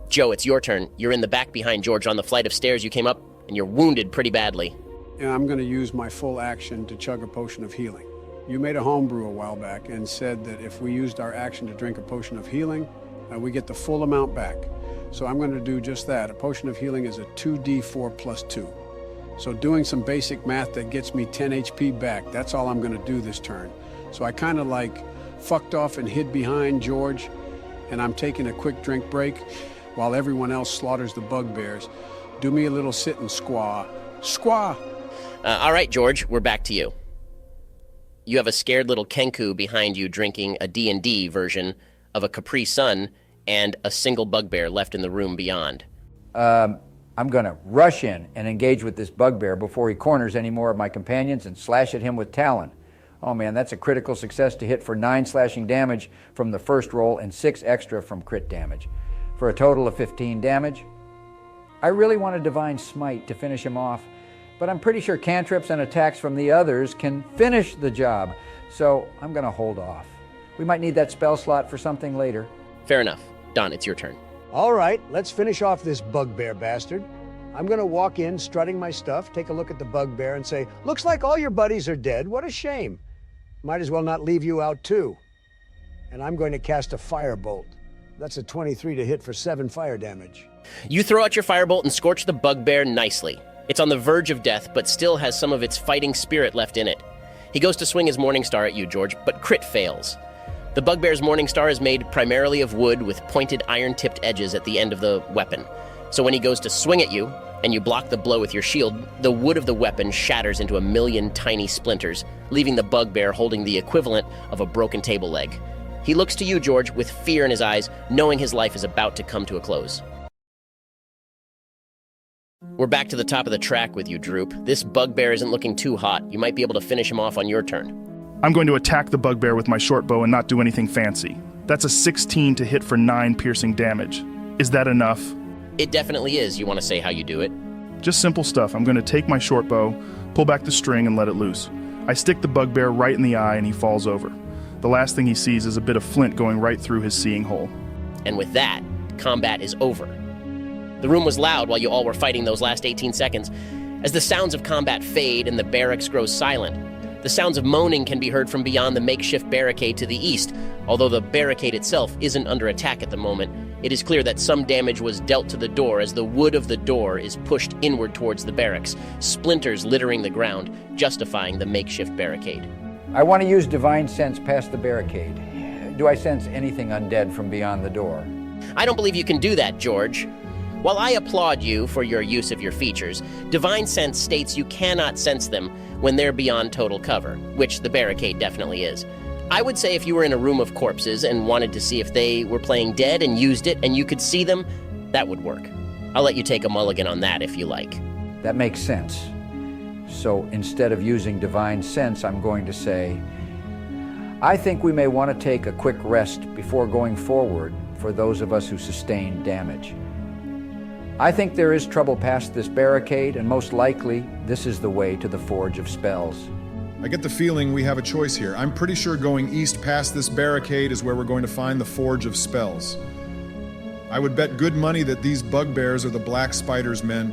Joe, it's your turn. You're in the back behind George on the flight of stairs you came up, and you're wounded pretty badly. And I'm going to use my full action to chug a potion of healing. You made a homebrew a while back and said that if we used our action to drink a potion of healing, we get the full amount back. So I'm going to do just that. A potion of healing is a 2d4 plus 2. So doing some basic math that gets me 10 HP back, that's all I'm going to do this turn. So I kind of like fucked off and hid behind George, and I'm taking a quick drink break while everyone else slaughters the bugbears. Do me a little sit and squaw. Squaw! All right, George, we're back to you. You have a scared little Kenku behind you drinking a D&D version of a Capri Sun and a single bugbear left in the room beyond. I'm going to rush in and engage with this bugbear before he corners any more of my companions and slash at him with Talon. Oh man, that's a critical success to hit for 9 slashing damage from the first roll and 6 extra from crit damage, for a total of 15 damage. I really want a Divine Smite to finish him off, but I'm pretty sure cantrips and attacks from the others can finish the job, so I'm going to hold off. We might need that spell slot for something later. Fair enough. Don, it's your turn. All right, let's finish off this bugbear bastard. I'm going to walk in, strutting my stuff, take a look at the bugbear and say, looks like all your buddies are dead. What a shame. Might as well not leave you out too. And I'm going to cast a firebolt. That's a 23 to hit for 7 fire damage. You throw out your firebolt and scorch the bugbear nicely. It's on the verge of death, but still has some of its fighting spirit left in it. He goes to swing his Morning Star at you, George, but crit fails. The bugbear's Morning Star is made primarily of wood with pointed iron-tipped edges at the end of the weapon. So when he goes to swing at you, and you block the blow with your shield, the wood of the weapon shatters into a million tiny splinters, leaving the bugbear holding the equivalent of a broken table leg. He looks to you, George, with fear in his eyes, knowing his life is about to come to a close. We're back to the top of the track with you, Droop. This bugbear isn't looking too hot. You might be able to finish him off on your turn. I'm going to attack the bugbear with my short bow and not do anything fancy. That's a 16 to hit for 9 piercing damage. Is that enough? It definitely is. You want to say how you do it? Just simple stuff. I'm going to take my short bow, pull back the string, and let it loose. I stick the bugbear right in the eye and he falls over. The last thing he sees is a bit of flint going right through his seeing hole. And with that, combat is over. The room was loud while you all were fighting those last 18 seconds. As the sounds of combat fade and the barracks grows silent, the sounds of moaning can be heard from beyond the makeshift barricade to the east. Although the barricade itself isn't under attack at the moment, it is clear that some damage was dealt to the door as the wood of the door is pushed inward towards the barracks, splinters littering the ground, justifying the makeshift barricade. I want to use Divine Sense past the barricade. Do I sense anything undead from beyond the door? I don't believe you can do that, George. While I applaud you for your use of your features, Divine Sense states you cannot sense them when they're beyond total cover, which the barricade definitely is. I would say if you were in a room of corpses and wanted to see if they were playing dead and used it and you could see them, that would work. I'll let you take a mulligan on that if you like. That makes sense. So instead of using Divine Sense, I'm going to say, I think we may want to take a quick rest before going forward for those of us who sustained damage. I think there is trouble past this barricade, and most likely, this is the way to the Forge of Spells. I get the feeling we have a choice here. I'm pretty sure going east past this barricade is where we're going to find the Forge of Spells. I would bet good money that these bugbears are the Black Spider's men,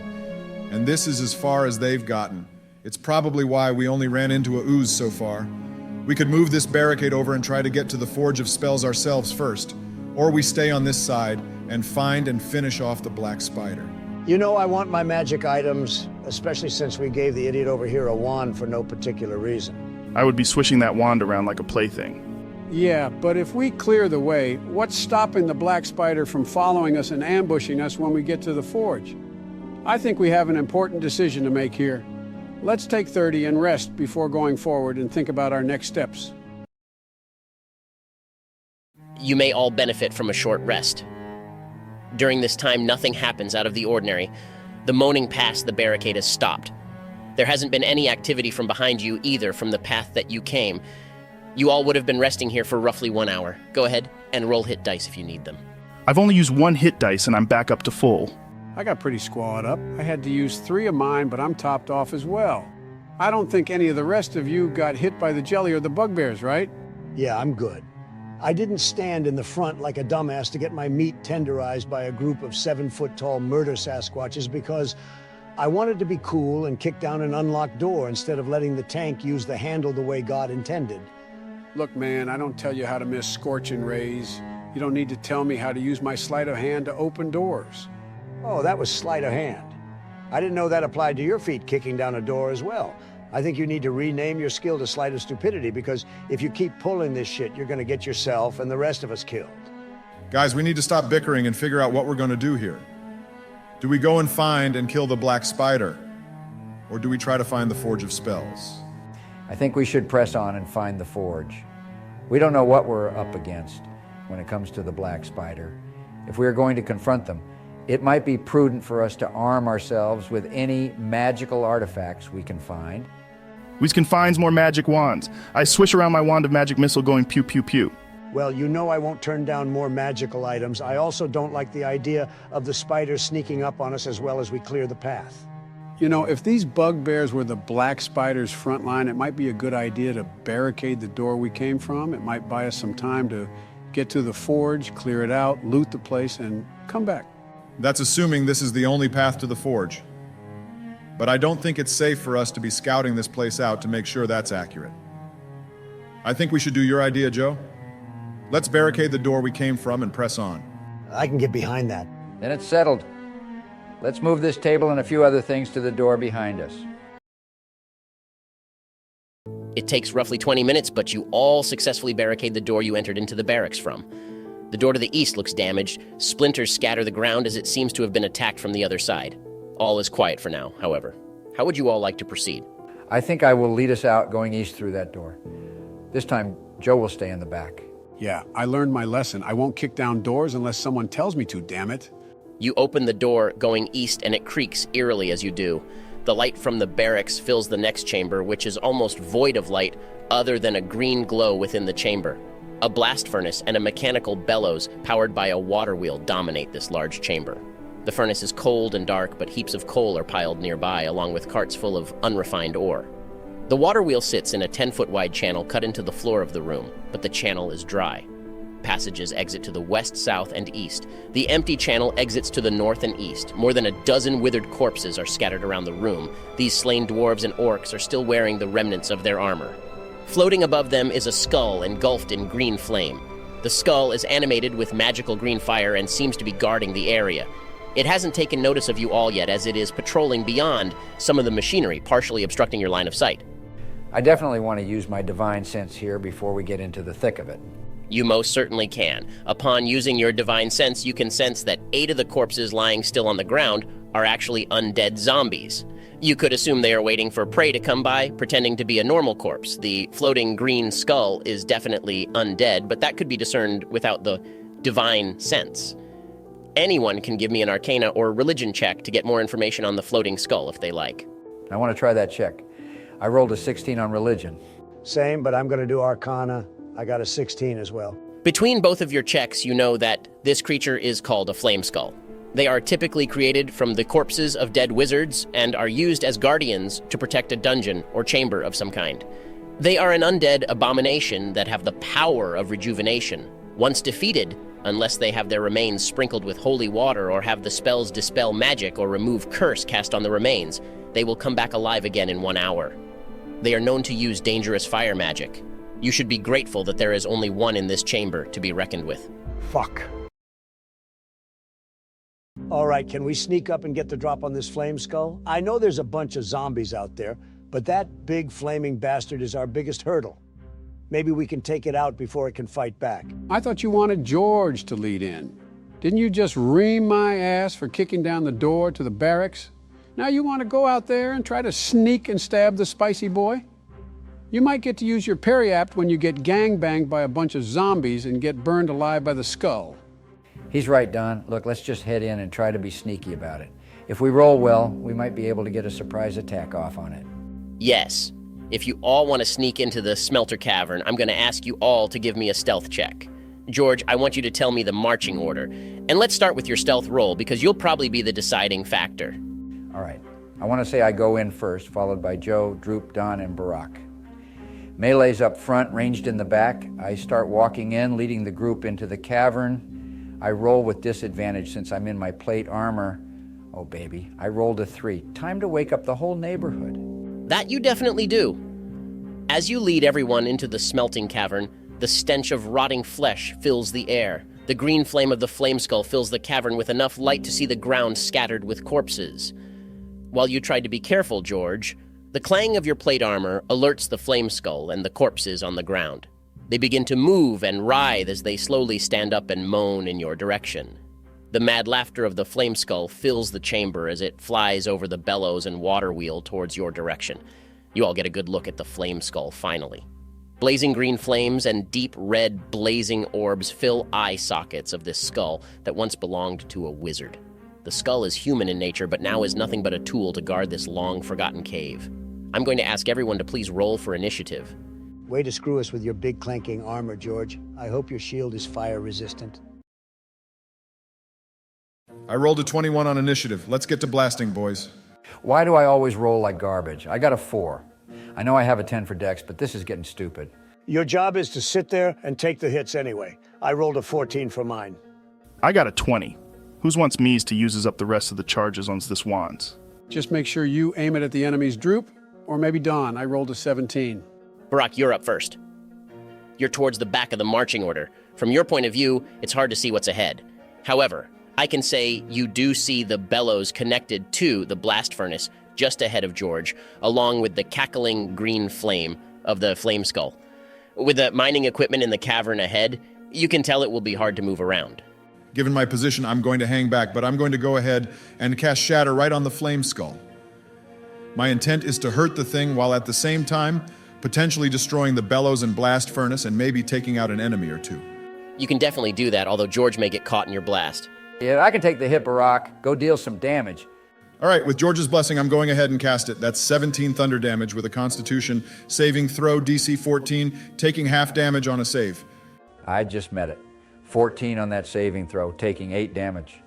and this is as far as they've gotten. It's probably why we only ran into a ooze so far. We could move this barricade over and try to get to the Forge of Spells ourselves first, or we stay on this side and find and finish off the Black Spider. You know I want my magic items, especially since we gave the idiot over here a wand for no particular reason. I would be swishing that wand around like a plaything. Yeah, but if we clear the way, what's stopping the Black Spider from following us and ambushing us when we get to the forge? I think we have an important decision to make here. Let's take 30 and rest before going forward and think about our next steps. You may all benefit from a short rest. During this time, nothing happens out of the ordinary. The moaning past the barricade has stopped. There hasn't been any activity from behind you either from the path that you came. You all would have been resting here for roughly 1 hour. Go ahead and roll hit dice if you need them. I've only used 1 hit dice and I'm back up to full. I got pretty squawed up. I had to use 3 of mine, but I'm topped off as well. I don't think any of the rest of you got hit by the jelly or the bugbears, right? Yeah, I'm good. I didn't stand in the front like a dumbass to get my meat tenderized by a group of 7-foot-tall murder Sasquatches because I wanted to be cool and kick down an unlocked door instead of letting the tank use the handle the way God intended. Look, man, I don't tell you how to miss scorching rays. You don't need to tell me how to use my sleight of hand to open doors. Oh, that was sleight of hand. I didn't know that applied to your feet kicking down a door as well. I think you need to rename your skill to sleight of stupidity because if you keep pulling this shit, you're gonna get yourself and the rest of us killed. Guys, we need to stop bickering and figure out what we're going to do here. Do we go and find and kill the black spider? Or do we try to find the Forge of Spells? I think we should press on and find the forge. We don't know what we're up against when it comes to the black spider. If we are going to confront them, it might be prudent for us to arm ourselves with any magical artifacts we can find. We can find more magic wands. I swish around my wand of magic missile going pew pew pew. Well, you know I won't turn down more magical items. I also don't like the idea of the spider sneaking up on us as well as we clear the path. You know, if these bugbears were the black spider's front line, it might be a good idea to barricade the door we came from. It might buy us some time to get to the forge, clear it out, loot the place, and come back. That's assuming this is the only path to the Forge. But I don't think it's safe for us to be scouting this place out to make sure that's accurate. I think we should do your idea, Joe. Let's barricade the door we came from and press on. I can get behind that. Then it's settled. Let's move this table and a few other things to the door behind us. It takes roughly 20 minutes, but you all successfully barricade the door you entered into the barracks from. The door to the east looks damaged. Splinters scatter the ground as it seems to have been attacked from the other side. All is quiet for now, however. How would you all like to proceed? I think I will lead us out going east through that door. This time, Joe will stay in the back. Yeah, I learned my lesson. I won't kick down doors unless someone tells me to, damn it. You open the door going east and it creaks eerily as you do. The light from the barracks fills the next chamber, which is almost void of light other than a green glow within the chamber. A blast furnace and a mechanical bellows powered by a water wheel dominate this large chamber. The furnace is cold and dark, but heaps of coal are piled nearby, along with carts full of unrefined ore. The water wheel sits in a 10-foot wide channel cut into the floor of the room, but the channel is dry. Passages exit to the west, south, and east. The empty channel exits to the north and east. More than a dozen withered corpses are scattered around the room. These slain dwarves and orcs are still wearing the remnants of their armor. Floating above them is a skull engulfed in green flame. The skull is animated with magical green fire and seems to be guarding the area. It hasn't taken notice of you all yet, as it is patrolling beyond some of the machinery, partially obstructing your line of sight. I definitely want to use my divine sense here before we get into the thick of it. You most certainly can. Upon using your divine sense, you can sense that 8 of the corpses lying still on the ground are actually undead zombies. You could assume they are waiting for prey to come by, pretending to be a normal corpse. The floating green skull is definitely undead, but that could be discerned without the divine sense. Anyone can give me an Arcana or religion check to get more information on the floating skull if they like. I want to try that check. I rolled a 16 on religion. Same, but I'm gonna do Arcana. I got a 16 as well. Between both of your checks, you know that this creature is called a flame skull. They are typically created from the corpses of dead wizards and are used as guardians to protect a dungeon or chamber of some kind. They are an undead abomination that have the power of rejuvenation. Once defeated, unless they have their remains sprinkled with holy water or have the spells dispel magic or remove curse cast on the remains, they will come back alive again in 1 hour. They are known to use dangerous fire magic. You should be grateful that there is only one in this chamber to be reckoned with. Fuck. All right, can we sneak up and get the drop on this flame skull? I know there's a bunch of zombies out there, but that big flaming bastard is our biggest hurdle. Maybe we can take it out before it can fight back. I thought you wanted George to lead in. Didn't you just ream my ass for kicking down the door to the barracks? Now you want to go out there and try to sneak and stab the spicy boy? You might get to use your periapt when you get gangbanged by a bunch of zombies and get burned alive by the skull. He's right, Don. Look, let's just head in and try to be sneaky about it. If we roll well, we might be able to get a surprise attack off on it. Yes. If you all want to sneak into the smelter cavern, I'm going to ask you all to give me a stealth check. George, I want you to tell me the marching order. And let's start with your stealth roll, because you'll probably be the deciding factor. All right. I want to say I go in first, followed by Joe, Droop, Don, and Barack. Melee's up front, ranged in the back. I start walking in, leading the group into the cavern. I roll with disadvantage since I'm in my plate armor. Oh, baby, I rolled a 3. Time to wake up the whole neighborhood. That you definitely do. As you lead everyone into the smelting cavern, the stench of rotting flesh fills the air. The green flame of the flame skull fills the cavern with enough light to see the ground scattered with corpses. While you tried to be careful, George, the clang of your plate armor alerts the flame skull and the corpses on the ground. They begin to move and writhe as they slowly stand up and moan in your direction. The mad laughter of the flame skull fills the chamber as it flies over the bellows and water wheel towards your direction. You all get a good look at the flame skull finally. Blazing green flames and deep red blazing orbs fill eye sockets of this skull that once belonged to a wizard. The skull is human in nature, but now is nothing but a tool to guard this long-forgotten cave. I'm going to ask everyone to please roll for initiative. Way to screw us with your big clanking armor, George. I hope your shield is fire-resistant. I rolled a 21 on initiative. Let's get to blasting, boys. Why do I always roll like garbage? I got a 4. I know I have a 10 for dex, but this is getting stupid. Your job is to sit there and take the hits anyway. I rolled a 14 for mine. I got a 20. Who's wants me's to uses up the rest of the charges on this wands? Just make sure you aim it at the enemy's droop, or maybe Don. I rolled a 17. Barack, you're up first. You're towards the back of the marching order. From your point of view, it's hard to see what's ahead. However, I can say you do see the bellows connected to the blast furnace just ahead of George, along with the cackling green flame of the flame skull. With the mining equipment in the cavern ahead, you can tell it will be hard to move around. Given my position, I'm going to hang back, but I'm going to go ahead and cast Shatter right on the flame skull. My intent is to hurt the thing while at the same time potentially destroying the bellows and blast furnace and maybe taking out an enemy or two. You can definitely do that, although George may get caught in your blast. Yeah, I can take the hit, Barack. Go deal some damage. All right, with George's blessing, I'm going ahead and cast it. That's 17 thunder damage with a Constitution saving throw DC 14, taking half damage on a save. I just met it. 14 on that saving throw, taking 8 damage.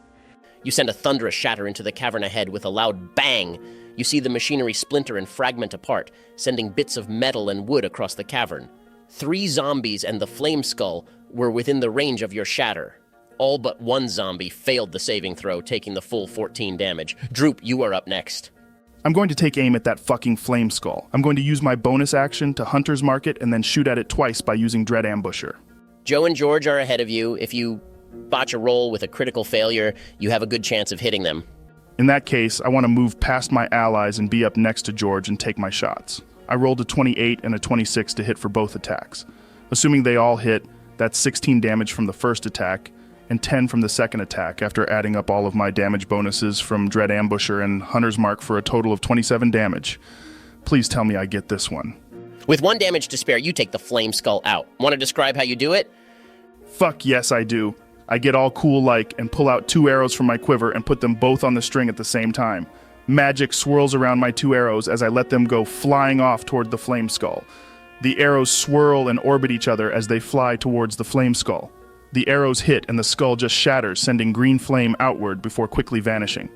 You send a thunderous shatter into the cavern ahead with a loud bang. You see the machinery splinter and fragment apart, sending bits of metal and wood across the cavern. 3 zombies and the flame skull were within the range of your shatter. All but 1 zombie failed the saving throw, taking the full 14 damage. Droop, you are up next. I'm going to take aim at that fucking flame skull. I'm going to use my bonus action to Hunter's Mark it and then shoot at it twice by using Dread Ambusher. Joe and George are ahead of you. If you botch a roll with a critical failure, you have a good chance of hitting them. In that case, I want to move past my allies and be up next to George and take my shots. I rolled a 28 and a 26 to hit for both attacks. Assuming they all hit, that's 16 damage from the first attack and 10 from the second attack after adding up all of my damage bonuses from Dread Ambusher and Hunter's Mark for a total of 27 damage. Please tell me I get this one. With 1 damage to spare, you take the flame skull out. Want to describe how you do it? Fuck yes, I do. I get all cool-like and pull out 2 arrows from my quiver and put them both on the string at the same time. Magic swirls around my 2 arrows as I let them go flying off toward the flame skull. The arrows swirl and orbit each other as they fly towards the flame skull. The arrows hit and the skull just shatters, sending green flame outward before quickly vanishing.